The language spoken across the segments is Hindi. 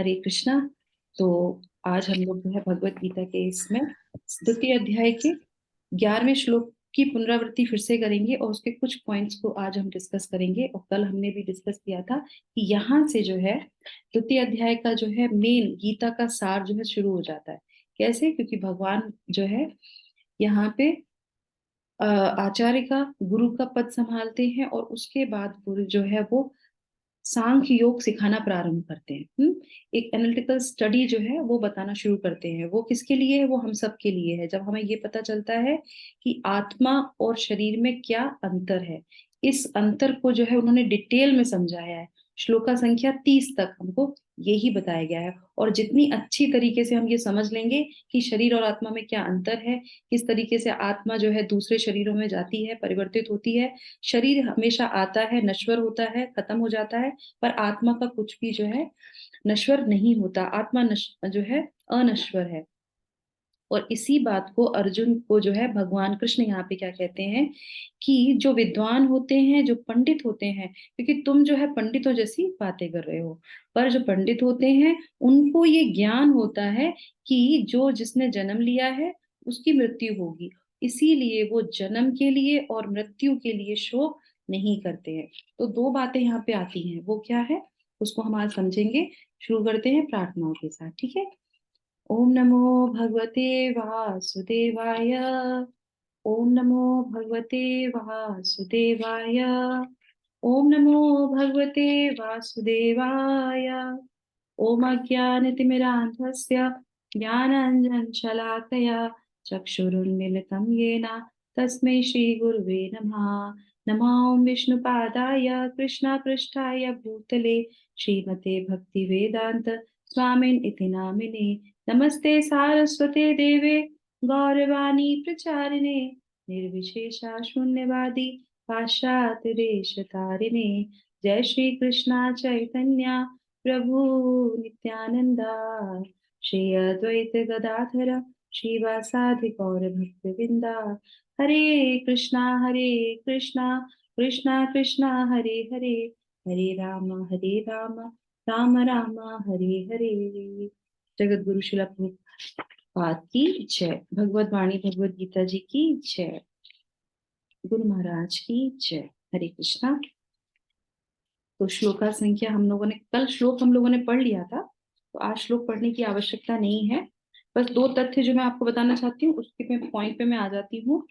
हरे कृष्णा। तो आज हम लोग जो है भगवत गीता के इसमें द्वितीय अध्याय के 11वें श्लोक की पुनरावृत्ति फिर से करेंगे और उसके कुछ पॉइंट्स को आज हम डिस्कस करेंगे। और कल हमने भी डिस्कस किया था कि यहाँ से जो है द्वितीय अध्याय का जो है मेन गीता का सार जो है शुरू हो जाता है। कैसे? क्योंकि भगवान जो है यहाँ पे आचार्य का गुरु का पद संभालते हैं और उसके बाद गुरु जो है वो सांख्य योग सिखाना प्रारंभ करते हैं। एक एनालिटिकल स्टडी जो है वो बताना शुरू करते हैं। वो किसके लिए है? वो हम सब के लिए है। जब हमें ये पता चलता है कि आत्मा और शरीर में क्या अंतर है, इस अंतर को जो है उन्होंने डिटेल में समझाया है। श्लोका संख्या 30 तक हमको यही बताया गया है। और जितनी अच्छी तरीके से हम ये समझ लेंगे कि शरीर और आत्मा में क्या अंतर है, किस तरीके से आत्मा जो है दूसरे शरीरों में जाती है, परिवर्तित होती है। शरीर हमेशा आता है, नश्वर होता है, खत्म हो जाता है, पर आत्मा का कुछ भी जो है नश्वर नहीं होता। आत्मा जो है अनश्वर है। और इसी बात को अर्जुन को जो है भगवान कृष्ण यहाँ पे क्या कहते हैं कि जो विद्वान होते हैं, जो पंडित होते हैं, क्योंकि तुम जो है पंडितों जैसी बातें कर रहे हो, पर जो पंडित होते हैं उनको ये ज्ञान होता है कि जो जिसने जन्म लिया है उसकी मृत्यु होगी। इसीलिए वो जन्म के लिए और मृत्यु के लिए शोक नहीं करते हैं। तो दो बातें यहाँ पे आती हैं, वो क्या है उसको हम आज समझेंगे। शुरू करते हैं प्रार्थनाओं के साथ, ठीक है। ओम नमो भगवते वासुदेवाय। ओम नमो भगवते वासुदेवाय। ओम नमो भगवते वासुदेवाय। ओम अज्ञानतिमिरान्धस्य ज्ञानाञ्जनशलाकया चक्षुरुन्मीलितं येन तस्मै श्रीगुरुवे नमः। नमो विष्णुपादाय कृष्णपृष्ठाय भूतले श्रीमते भक्तिवेदान्त स्वामिन् इति नामिने। नमस्ते सारस्वते देवे गौरवाणी प्रचारिणे निर्विशेषा शून्यवादी पाश्चात्य देश तारिणे। जय श्री कृष्णा चैतन्य प्रभु नित्यानंदा श्री अद्वैत गदाधर श्रीवासादि गौर भक्तवृंदा। हरे कृष्णा कृष्णा कृष्णा हरे हरे, हरे राम राम राम हरे हरे। जगत गुरु शिला प्रभुपाद की जय। भगवत वाणी भगवत गीता जी की जय। गुरु महाराज की जय। हरे कृष्णा। तो श्लोका संख्या हम लोगों ने कल श्लोक हम लोगों ने पढ़ लिया था, तो आज श्लोक पढ़ने की आवश्यकता नहीं है। बस दो तथ्य जो मैं आपको बताना चाहती हूँ उसके मैं पॉइंट पे मैं आ जाती हूँ।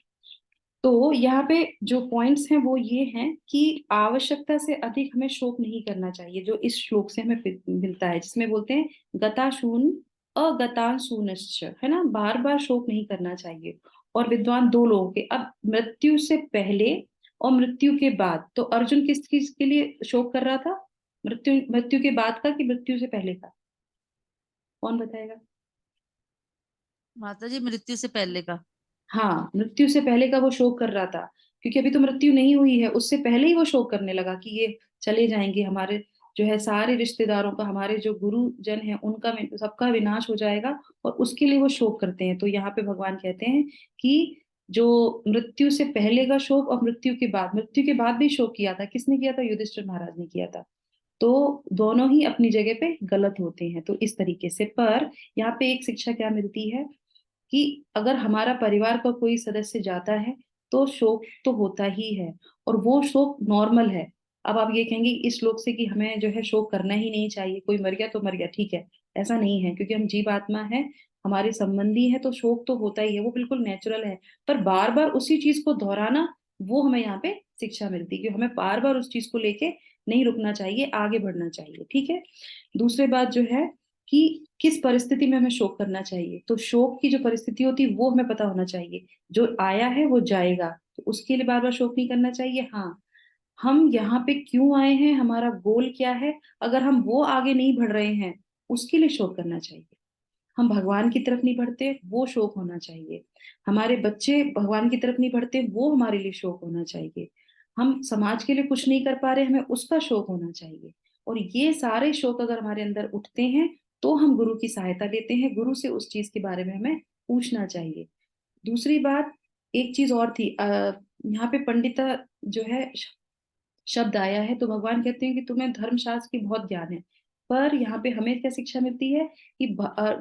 तो यहाँ पे जो पॉइंट्स हैं वो ये हैं कि आवश्यकता से अधिक हमें शोक नहीं करना चाहिए, जो इस श्लोक से हमें मिलता है, जिसमें बोलते हैं गताशून अगतांशूनश्च, है ना। बार बार शोक नहीं करना चाहिए। और विद्वान दो लोगों के, अब मृत्यु से पहले और मृत्यु के बाद, तो अर्जुन किस चीज के लिए शोक कर रहा था? मृत्यु मृत्यु के बाद का कि मृत्यु से पहले का? कौन बताएगा? माता जी, मृत्यु से पहले का। हाँ, मृत्यु से पहले का वो शोक कर रहा था, क्योंकि अभी तो मृत्यु नहीं हुई है। उससे पहले ही वो शोक करने लगा कि ये चले जाएंगे, हमारे जो है सारे रिश्तेदारों का, हमारे जो गुरुजन है उनका सबका विनाश हो जाएगा। और उसके लिए वो शोक करते हैं। तो यहाँ पे भगवान कहते हैं कि जो मृत्यु से पहले का शोक और मृत्यु के बाद भी शोक किया था, किसने किया था? युधिष्ठिर महाराज ने किया था। तो दोनों ही अपनी जगह पे गलत होते हैं। तो इस तरीके से, पर यहाँ पे एक शिक्षा क्या मिलती है कि अगर हमारा परिवार का कोई सदस्य जाता है तो शोक तो होता ही है, और वो शोक नॉर्मल है। अब आप ये कहेंगे इस श्लोक से कि हमें जो है शोक करना ही नहीं चाहिए, कोई मर गया तो मर गया, ठीक है। ऐसा नहीं है, क्योंकि हम जीव आत्मा है, हमारे संबंधी है, तो शोक तो होता ही है, वो बिल्कुल नेचुरल है। पर बार बार उसी चीज को दोहराना, वो हमें यहाँ पे शिक्षा मिलती है कि हमें बार बार उस चीज को लेके नहीं रुकना चाहिए, आगे बढ़ना चाहिए, ठीक है। दूसरी बात जो है कि किस परिस्थिति में हमें शोक करना चाहिए, तो शोक की जो परिस्थिति होती है वो हमें पता होना चाहिए। जो आया है वो जाएगा, तो उसके लिए बार बार शोक नहीं करना चाहिए। हाँ, हम यहाँ पे क्यों आए हैं, हमारा गोल क्या है, अगर हम वो आगे नहीं बढ़ रहे हैं उसके लिए शोक करना चाहिए। हम भगवान की तरफ नहीं बढ़ते, वो शोक होना चाहिए। हमारे बच्चे भगवान की तरफ नहीं बढ़ते, वो हमारे लिए शोक होना चाहिए। हम समाज के लिए कुछ नहीं कर पा रहे, हमें उसका शोक होना चाहिए। और ये सारे शोक अगर हमारे अंदर उठते हैं तो हम गुरु की सहायता लेते हैं, गुरु से उस चीज के बारे में हमें पूछना चाहिए। दूसरी बात, एक चीज और थी, यहाँ पे पंडिता जो है शब्द आया है, तो भगवान कहते हैं कि तुम्हें धर्मशास्त्र की बहुत ज्ञान है। पर यहाँ पे हमें क्या शिक्षा मिलती है कि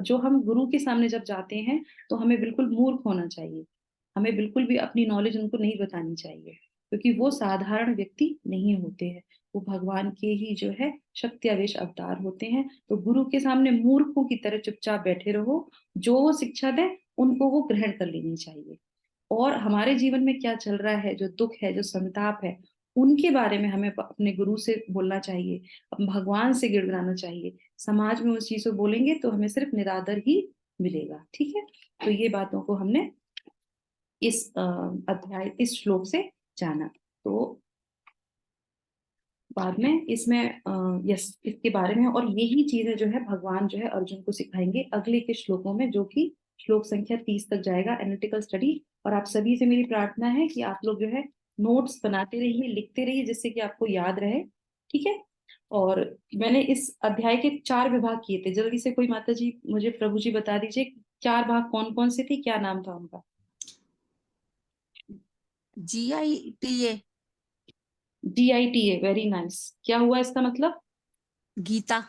जो हम गुरु के सामने जब जाते हैं तो हमें बिल्कुल मूर्ख होना चाहिए, हमें बिल्कुल भी अपनी नॉलेज उनको नहीं बतानी चाहिए, क्योंकि वो साधारण व्यक्ति नहीं होते हैं, वो भगवान के ही जो है शक्ति आवेश अवतार होते हैं। तो गुरु के सामने मूर्खों की तरह चुपचाप बैठे रहो, जो वो शिक्षा दें उनको वो ग्रहण कर लेनी चाहिए। और हमारे जीवन में क्या चल रहा है, जो दुख है, जो संताप है, उनके बारे में हमें अपने गुरु से बोलना चाहिए, भगवान से गिड़गिड़ाना चाहिए। समाज में उस चीज को बोलेंगे तो हमें सिर्फ निरादर ही मिलेगा। ठीक है, तो ये बातों को हमने इस अध्याय, इस श्लोक से जाना। तो बाद में इसमें यस इसके बारे में और यही चीजें जो है भगवान जो है अर्जुन को सिखाएंगे अगले के श्लोकों में, जो कि श्लोक संख्या 30 तक जाएगा, एनालिटिकल स्टडी। और आप सभी से मेरी प्रार्थना है कि आप लोग जो है नोट्स बनाते रहिए, लिखते रहिए, जिससे कि आपको याद रहे। ठीक है, और मैंने इस अध्याय के 4 विभाग किए थे। जल्दी से कोई माता जी मुझे, प्रभु जी बता दीजिए 4 भाग कौन कौन से थे, क्या नाम था उनका? GITA। DITA, very nice. क्या हुआ इसका मतलब? गीता।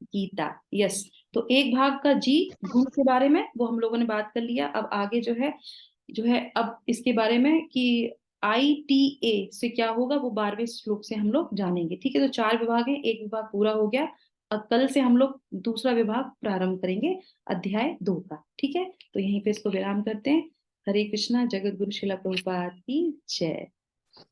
गीता, यस। तो एक भाग का जी, गुरु के बारे में, वो हम लोगों ने बात कर लिया। अब आगे जो है अब इसके बारे में कि ITA से क्या होगा, वो 12वें श्लोक से हम लोग जानेंगे। ठीक है, तो 4 विभाग हैं, एक विभाग पूरा हो गया। अब कल से हम लोग दूसरा विभाग प्रारंभ करेंगे, अध्याय 2 का। ठीक है, तो यहीं पे इसको विराम करते हैं। हरे कृष्णा। जगत गुरु शिला प्रभुपाद की जय।